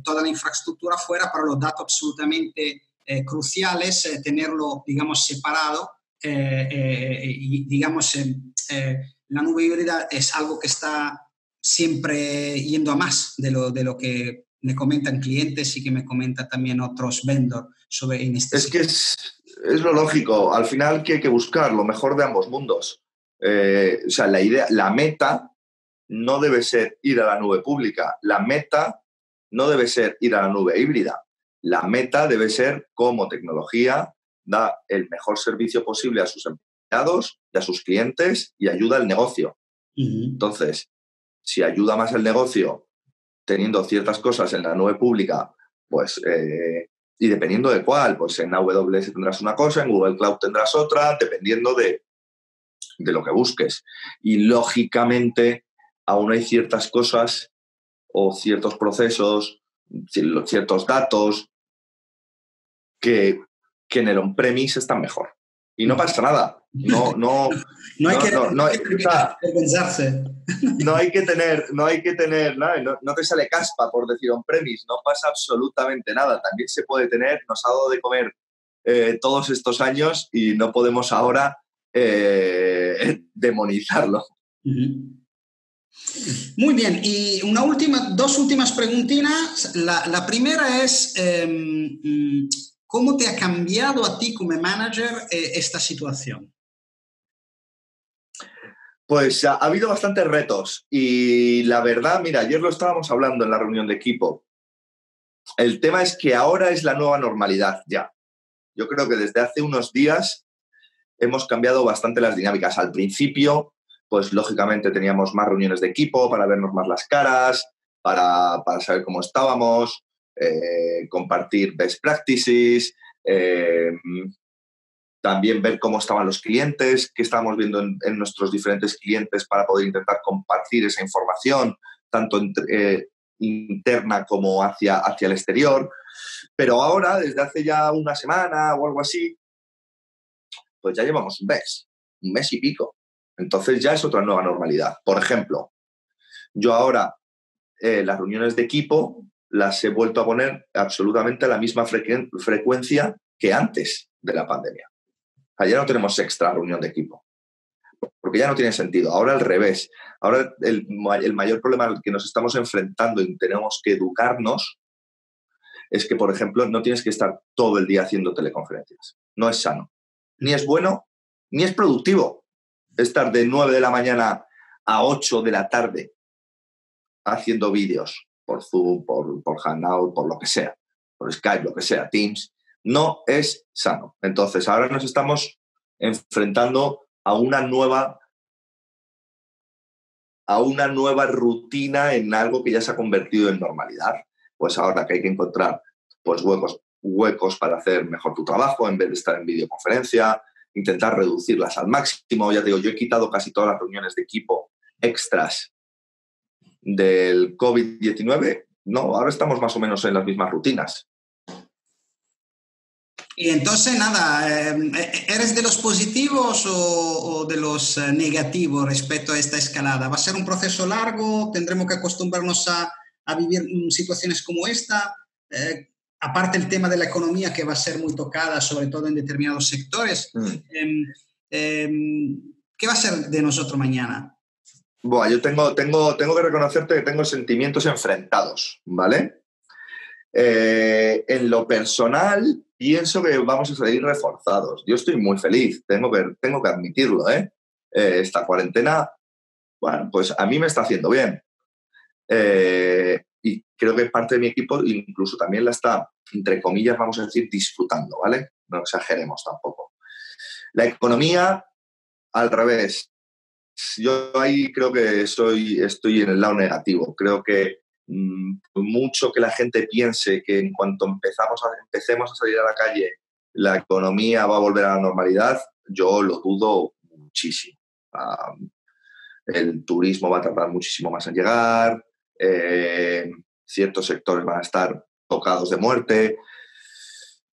toda la infraestructura fuera para los datos absolutamente cruciales, tenerlo, digamos, separado. Y, digamos, la nube híbrida es algo que está siempre yendo a más de lo que me comentan clientes y que me comentan también otros vendors sobre en este
Es que es lo lógico. Al final, ¿qué hay que buscar? Lo mejor de ambos mundos. O sea, la meta no debe ser ir a la nube pública. La meta no debe ser ir a la nube híbrida. La meta debe ser cómo tecnología da el mejor servicio posible a sus empleados y a sus clientes y ayuda al negocio. Entonces, si ayuda más el negocio teniendo ciertas cosas en la nube pública, pues, y dependiendo de cuál, pues en AWS tendrás una cosa, en Google Cloud tendrás otra, dependiendo de lo que busques. Y lógicamente, aún hay ciertas cosas o ciertos procesos, ciertos datos que en el on-premise están mejor. Y no pasa nada. No, no,
no hay
no,
que,
no, no,
pensarse.
no hay que tener, no te sale caspa por decir on premise, no pasa absolutamente nada. También se puede tener, nos ha dado de comer todos estos años y no podemos ahora demonizarlo.
Muy bien, y dos últimas preguntinas. La primera es, ¿cómo te ha cambiado a ti como manager esta situación?
Pues ha habido bastantes retos y la verdad, mira, ayer lo estábamos hablando en la reunión de equipo. El tema es que ahora es la nueva normalidad ya. Yo creo que desde hace unos días hemos cambiado bastante las dinámicas. Al principio, pues lógicamente teníamos más reuniones de equipo para vernos más las caras, para saber cómo estábamos, compartir best practices, también ver cómo estaban los clientes, qué estábamos viendo en nuestros diferentes clientes para poder intentar compartir esa información, tanto interna como hacia el exterior. Pero ahora, desde hace ya una semana o algo así, pues ya llevamos un mes y pico. Entonces ya es otra nueva normalidad. Por ejemplo, yo ahora las reuniones de equipo las he vuelto a poner absolutamente a la misma frecuencia que antes de la pandemia. Ya no tenemos extra reunión de equipo, porque ya no tiene sentido. Ahora al revés. Ahora el mayor problema al que nos estamos enfrentando y tenemos que educarnos es que, por ejemplo, no tienes que estar todo el día haciendo teleconferencias. No es sano. Ni es bueno, ni es productivo estar de 9 de la mañana a 8 de la tarde haciendo vídeos por Zoom, por Hangout, por lo que sea, por Skype, lo que sea, Teams. No es sano. Entonces, ahora nos estamos enfrentando a una nueva rutina en algo que ya se ha convertido en normalidad. Pues ahora que hay que encontrar pues, huecos para hacer mejor tu trabajo en vez de estar en videoconferencia, intentar reducirlas al máximo. Ya te digo, yo he quitado casi todas las reuniones de equipo extras del COVID-19. No, ahora estamos más o menos en las mismas rutinas.
Y entonces, nada, ¿eres de los positivos o de los negativos respecto a esta escalada? ¿Va a ser un proceso largo? ¿Tendremos que acostumbrarnos a vivir situaciones como esta? Aparte el tema de la economía, que va a ser muy tocada, sobre todo en determinados sectores. ¿Qué va a ser de nosotros mañana?
Buah, yo tengo que reconocerte que tengo sentimientos enfrentados, ¿vale? En lo personal, pienso que vamos a salir reforzados. Yo estoy muy feliz, tengo que admitirlo, esta cuarentena, bueno, pues a mí me está haciendo bien. Y creo que parte de mi equipo incluso también la está, entre comillas, vamos a decir, disfrutando, ¿vale? No exageremos tampoco. La economía, al revés. Yo ahí creo que estoy en el lado negativo. Creo que mucho que la gente piense que en cuanto empecemos a salir a la calle, la economía va a volver a la normalidad, yo lo dudo muchísimo. El turismo va a tardar muchísimo más en llegar, ciertos sectores van a estar tocados de muerte.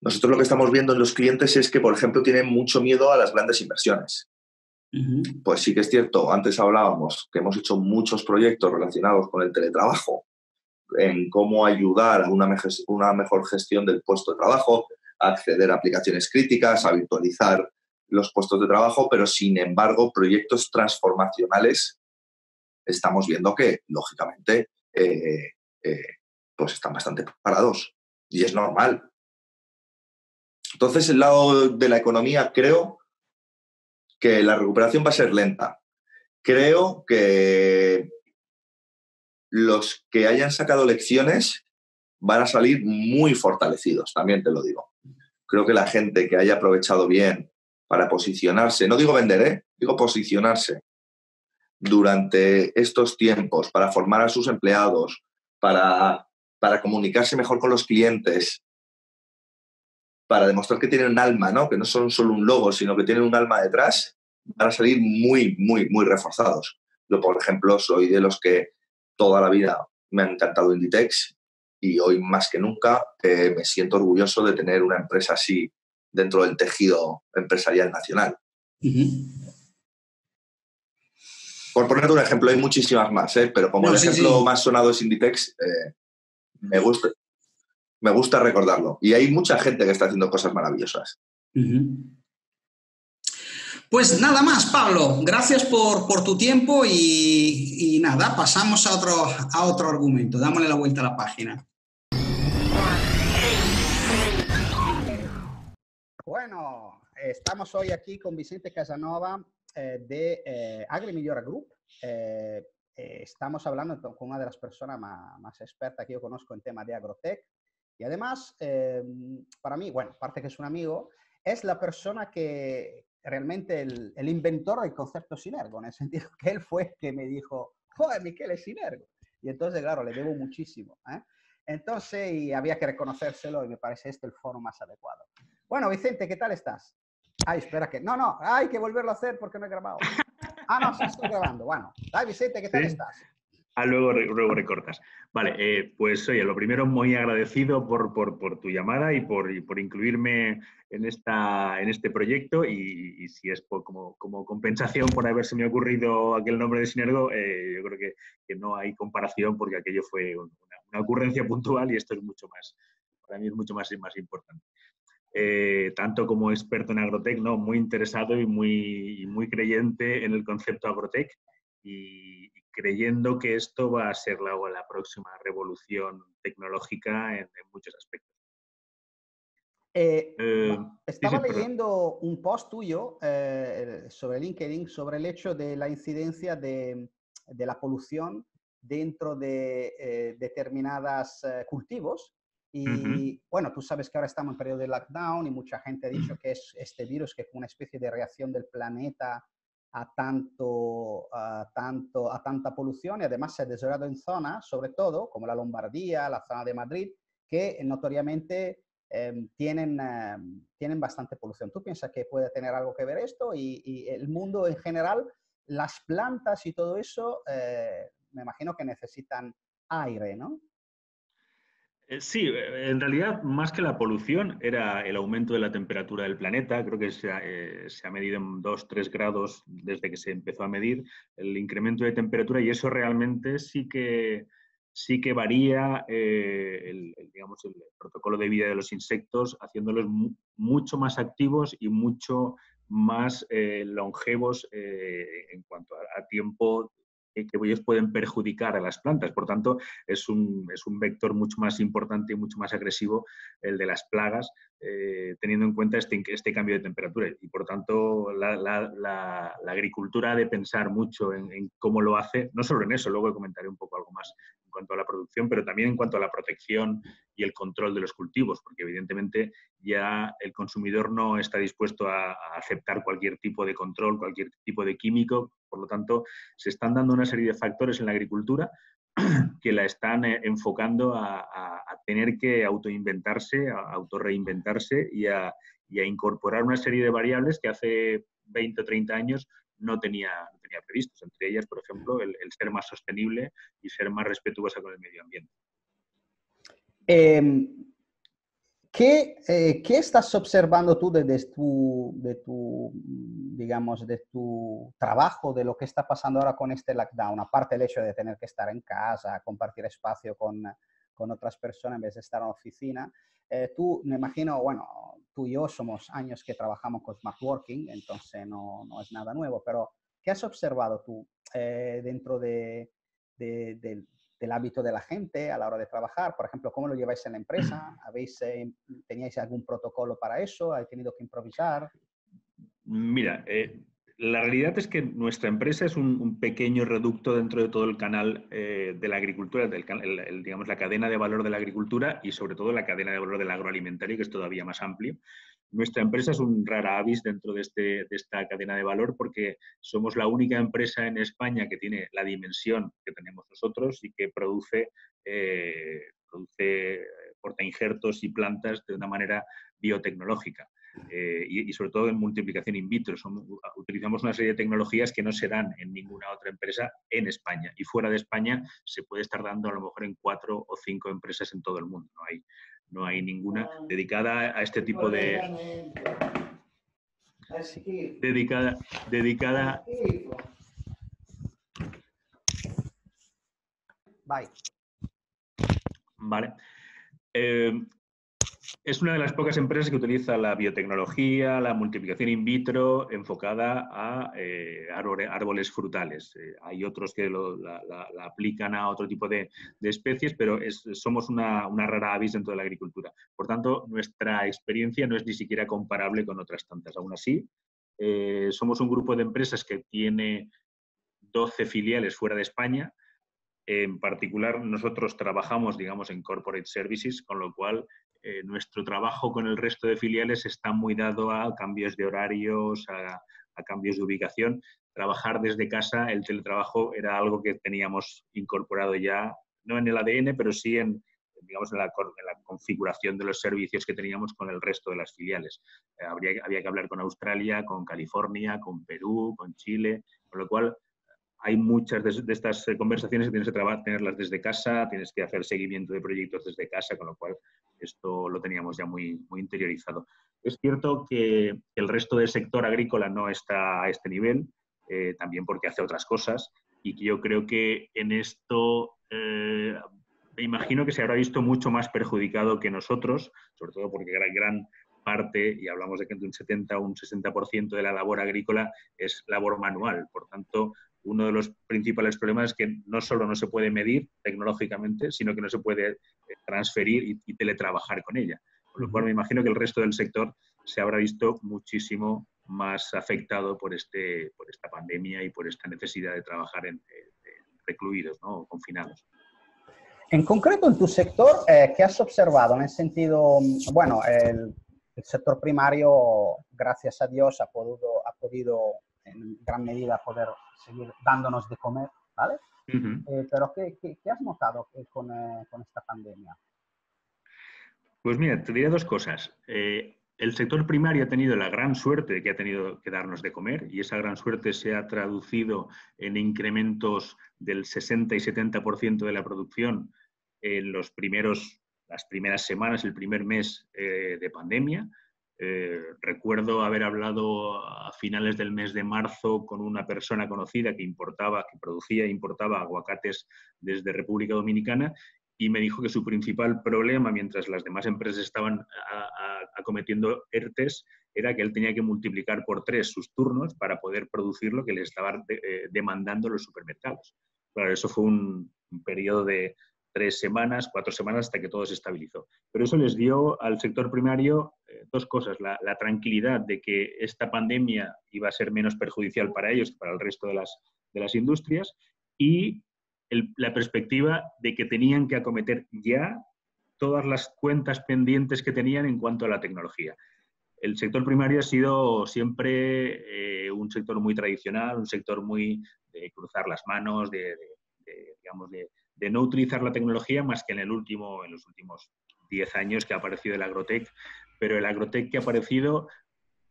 Nosotros lo que estamos viendo en los clientes es que, por ejemplo, tienen mucho miedo a las grandes inversiones. Pues sí que es cierto, antes hablábamos que hemos hecho muchos proyectos relacionados con el teletrabajo, en cómo ayudar a una mejor gestión del puesto de trabajo, a acceder a aplicaciones críticas, a virtualizar los puestos de trabajo, pero sin embargo, proyectos transformacionales estamos viendo que, lógicamente, pues están bastante parados y es normal. Entonces, el lado de la economía, creo que la recuperación va a ser lenta. Creo que los que hayan sacado lecciones van a salir muy fortalecidos, también te lo digo. Creo que la gente que haya aprovechado bien para posicionarse, no digo vender, digo posicionarse durante estos tiempos, para formar a sus empleados, para comunicarse mejor con los clientes, para demostrar que tienen un alma, ¿no? Que no son solo un logo, sino que tienen un alma detrás, van a salir muy, muy, muy reforzados. Yo, por ejemplo, soy de los que toda la vida me han encantado Inditex y hoy más que nunca me siento orgulloso de tener una empresa así dentro del tejido empresarial nacional. Por ponerte un ejemplo, hay muchísimas más, pero como el ejemplo más sonado es Inditex, me gusta recordarlo. Y hay mucha gente que está haciendo cosas maravillosas.
Pues nada más, Pablo. Gracias por tu tiempo y nada, pasamos a otro argumento. Dámosle la vuelta a la página. Bueno, estamos hoy aquí con Vicente Casanova de AgriMigliora Group. Estamos hablando con una de las personas más expertas que yo conozco en tema de agrotech. Y además, para mí, bueno, aparte que es un amigo, es la persona que realmente el inventor del concepto Sinergo, en el sentido que él fue el que me dijo, joder, Miquel, es Sinergo. Y entonces, claro, le debo muchísimo. Entonces, y había que reconocérselo y me parece este el foro más adecuado. Bueno, Vicente, ¿qué tal estás? Ay, espera que... No, hay que volverlo a hacer porque no he grabado. No, sí estoy grabando. Bueno, ay, Vicente, ¿qué tal estás?
Luego recortas. Vale, pues oye, lo primero, muy agradecido por tu llamada y por incluirme en este proyecto y si es como compensación por haberse me ocurrido aquel nombre de Sinergo, yo creo que no hay comparación porque aquello fue una ocurrencia puntual y esto es mucho más, para mí es mucho más importante. Tanto como experto en agrotech, ¿no? Muy interesado y muy creyente en el concepto agrotech y creyendo que esto va a ser la próxima revolución tecnológica en muchos aspectos.
Estaba leyendo un post tuyo sobre LinkedIn sobre el hecho de la incidencia de la polución dentro de determinados cultivos. Y bueno, tú sabes que ahora estamos en periodo de lockdown y mucha gente ha dicho que es este virus que es una especie de reacción del planeta a tanta polución y además se ha desarrollado en zonas, sobre todo como la Lombardía, la zona de Madrid, que notoriamente tienen bastante polución. ¿Tú piensas que puede tener algo que ver esto? Y el mundo en general, las plantas y todo eso, me imagino que necesitan aire, ¿no?
Sí, en realidad, más que la polución, era el aumento de la temperatura del planeta. Creo que se ha medido en 2-3 grados desde que se empezó a medir el incremento de temperatura y eso realmente sí que varía digamos, el protocolo de vida de los insectos, haciéndolos mucho más activos y mucho más longevos en cuanto a tiempo que ellos pueden perjudicar a las plantas. Por tanto, es un vector mucho más importante y mucho más agresivo el de las plagas, teniendo en cuenta este cambio de temperatura. Y por tanto, la agricultura ha de pensar mucho en cómo lo hace, no solo en eso, luego comentaré un poco algo más en cuanto a la producción, pero también en cuanto a la protección y el control de los cultivos, porque evidentemente ya el consumidor no está dispuesto a aceptar cualquier tipo de control, cualquier tipo de químico. Por lo tanto, se están dando una serie de factores en la agricultura que la están enfocando a tener que autoinventarse, a autorreinventarse y a incorporar una serie de variables que hace 20 o 30 años no tenía previstos. Entre ellas, por ejemplo, el ser más sostenible y ser más respetuosa con el medio ambiente.
¿Qué estás observando tú digamos, de tu trabajo, de lo que está pasando ahora con este lockdown? Aparte del hecho de tener que estar en casa, compartir espacio con otras personas en vez de estar en la oficina. Tú, me imagino, bueno, tú y yo somos años que trabajamos con Smart Working, entonces no es nada nuevo, pero ¿qué has observado tú dentro del hábito de la gente a la hora de trabajar? Por ejemplo, ¿cómo lo lleváis en la empresa? ¿Teníais algún protocolo para eso? ¿Habéis tenido que improvisar?
Mira, la realidad es que nuestra empresa es un pequeño reducto dentro de todo el canal de la agricultura, digamos, la cadena de valor de la agricultura y sobre todo la cadena de valor del agroalimentario, que es todavía más amplio. Nuestra empresa es un rara avis dentro de esta cadena de valor porque somos la única empresa en España que tiene la dimensión que tenemos nosotros y que produce portainjertos y plantas de una manera biotecnológica. Y sobre todo en multiplicación in vitro. Utilizamos una serie de tecnologías que no se dan en ninguna otra empresa en España. Y fuera de España se puede estar dando a lo mejor en 4 o 5 empresas en todo el mundo. No hay ninguna dedicada a este tipo de... dedicada.
Bye.
Vale. Es una de las pocas empresas que utiliza la biotecnología, la multiplicación in vitro enfocada a árboles frutales. Hay otros que la aplican a otro tipo de especies, pero somos una rara avis dentro de la agricultura. Por tanto, nuestra experiencia no es ni siquiera comparable con otras tantas. Aún así, somos un grupo de empresas que tiene 12 filiales fuera de España. En particular, nosotros trabajamos, digamos, en corporate services, con lo cual nuestro trabajo con el resto de filiales está muy dado a cambios de horarios, a cambios de ubicación. Trabajar desde casa, el teletrabajo era algo que teníamos incorporado ya, no en el ADN, pero sí digamos, en la configuración de los servicios que teníamos con el resto de las filiales. Había que hablar con Australia, con California, con Perú, con Chile, con lo cual hay muchas de estas conversaciones que tienes que tenerlas desde casa, tienes que hacer seguimiento de proyectos desde casa, con lo cual esto lo teníamos ya muy interiorizado. Es cierto que el resto del sector agrícola no está a este nivel, también porque hace otras cosas, y que yo creo que en esto me imagino que se habrá visto mucho más perjudicado que nosotros, sobre todo porque gran parte, y hablamos de que entre un 70 o un 60% de la labor agrícola es labor manual. Por tanto, uno de los principales problemas es que no solo no se puede medir tecnológicamente, sino que no se puede transferir y teletrabajar con ella. Con lo cual me imagino que el resto del sector se habrá visto muchísimo más afectado por esta pandemia y por esta necesidad de trabajar recluidos, ¿no? O confinados.
En concreto, en tu sector, ¿qué has observado? En el sentido, bueno, el sector primario, gracias a Dios, ha podido en gran medida poder seguir dándonos de comer, ¿vale? Pero ¿qué has notado con esta pandemia?
Pues mira, te diré dos cosas. El sector primario ha tenido la gran suerte de que ha tenido que darnos de comer, y esa gran suerte se ha traducido en incrementos del 60 y 70% de la producción en las primeras semanas, el primer mes de pandemia. Recuerdo haber hablado a finales del mes de marzo con una persona conocida que producía e importaba aguacates desde República Dominicana, y me dijo que su principal problema, mientras las demás empresas estaban acometiendo ERTES, era que él tenía que multiplicar por 3 sus turnos para poder producir lo que le estaban demandando los supermercados. Claro, eso fue un periodo de 3 semanas, 4 semanas, hasta que todo se estabilizó. Pero eso les dio al sector primario dos cosas: la tranquilidad de que esta pandemia iba a ser menos perjudicial para ellos que para el resto de las industrias, y la perspectiva de que tenían que acometer ya todas las cuentas pendientes que tenían en cuanto a la tecnología. El sector primario ha sido siempre un sector muy tradicional, un sector muy de cruzar las manos, de no utilizar la tecnología más que en los últimos 10 años que ha aparecido el agrotech, pero el agrotech que ha aparecido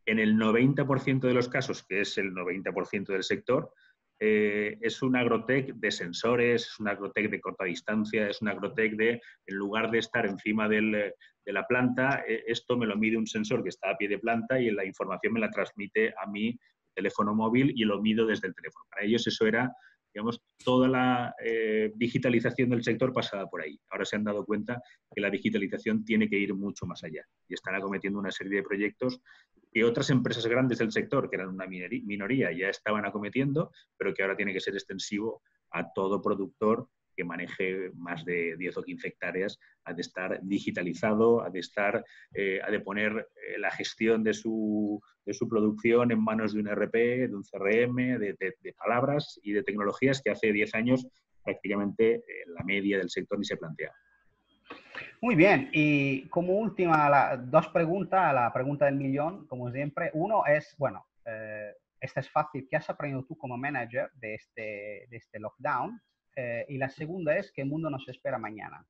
en el 90% de los casos, que es el 90% del sector, es un agrotech de sensores, es un agrotech de corta distancia, es un agrotech en lugar de estar encima de la planta, esto me lo mide un sensor que está a pie de planta y la información me la transmite a mi teléfono móvil y lo mido desde el teléfono. Para ellos eso era, digamos, toda la digitalización del sector pasaba por ahí. Ahora se han dado cuenta que la digitalización tiene que ir mucho más allá y están acometiendo una serie de proyectos que otras empresas grandes del sector, que eran una minoría, ya estaban acometiendo, pero que ahora tiene que ser extensivo a todo productor que maneje más de 10 o 15 hectáreas, ha de estar digitalizado, ha de poner la gestión de su producción en manos de un ERP, de un CRM, de palabras y de tecnologías que hace 10 años prácticamente la media del sector ni se planteaba.
Muy bien, y como última, 2 preguntas, la pregunta del millón, como siempre. Uno es, bueno, esta es fácil, ¿qué has aprendido tú como manager de este lockdown? Y la segunda es, ¿qué mundo nos espera mañana?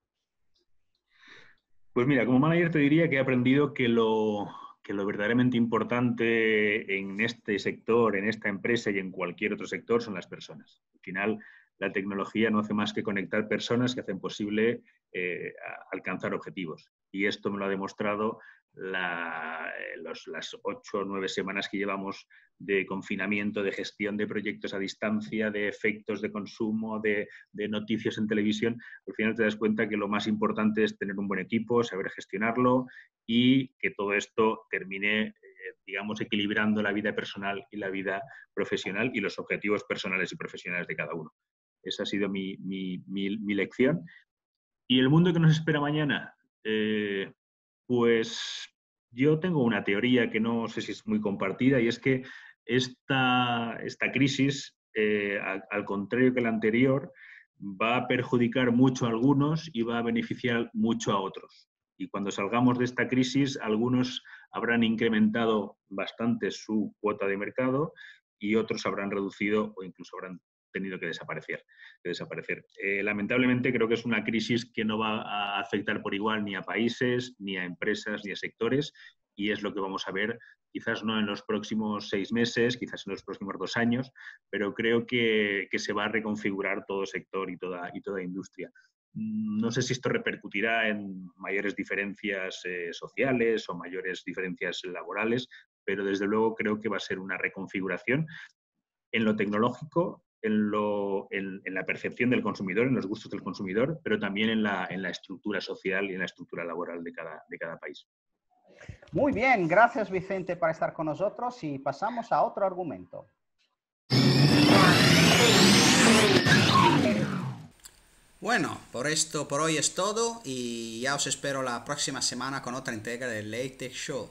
Pues mira, como manager te diría que he aprendido que lo verdaderamente importante en este sector, en esta empresa y en cualquier otro sector son las personas. Al final, la tecnología no hace más que conectar personas que hacen posible alcanzar objetivos. Y esto me lo ha demostrado las 8 o 9 semanas que llevamos de confinamiento, de gestión de proyectos a distancia, de efectos de consumo, de noticias en televisión, al final te das cuenta que lo más importante es tener un buen equipo, saber gestionarlo y que todo esto termine, digamos, equilibrando la vida personal y la vida profesional y los objetivos personales y profesionales de cada uno. Esa ha sido mi lección. ¿Y el mundo que nos espera mañana? Pues yo tengo una teoría que no sé si es muy compartida, y es que esta crisis, al contrario que la anterior, va a perjudicar mucho a algunos y va a beneficiar mucho a otros. Y cuando salgamos de esta crisis, algunos habrán incrementado bastante su cuota de mercado y otros habrán reducido o incluso habrán tenido que desaparecer. Lamentablemente creo que es una crisis que no va a afectar por igual ni a países, ni a empresas, ni a sectores, y es lo que vamos a ver, quizás no en los próximos 6 meses, quizás en los próximos 2 años, pero creo que se va a reconfigurar todo sector y toda industria. No sé si esto repercutirá en mayores diferencias sociales o mayores diferencias laborales, pero desde luego creo que va a ser una reconfiguración en lo tecnológico, en la percepción del consumidor, en los gustos del consumidor, pero también en la estructura social y en la estructura laboral de cada país.
Muy bien, gracias Vicente por estar con nosotros y pasamos a otro argumento.
Bueno, por hoy es todo y ya os espero la próxima semana con otra entrega del Late Tech Show.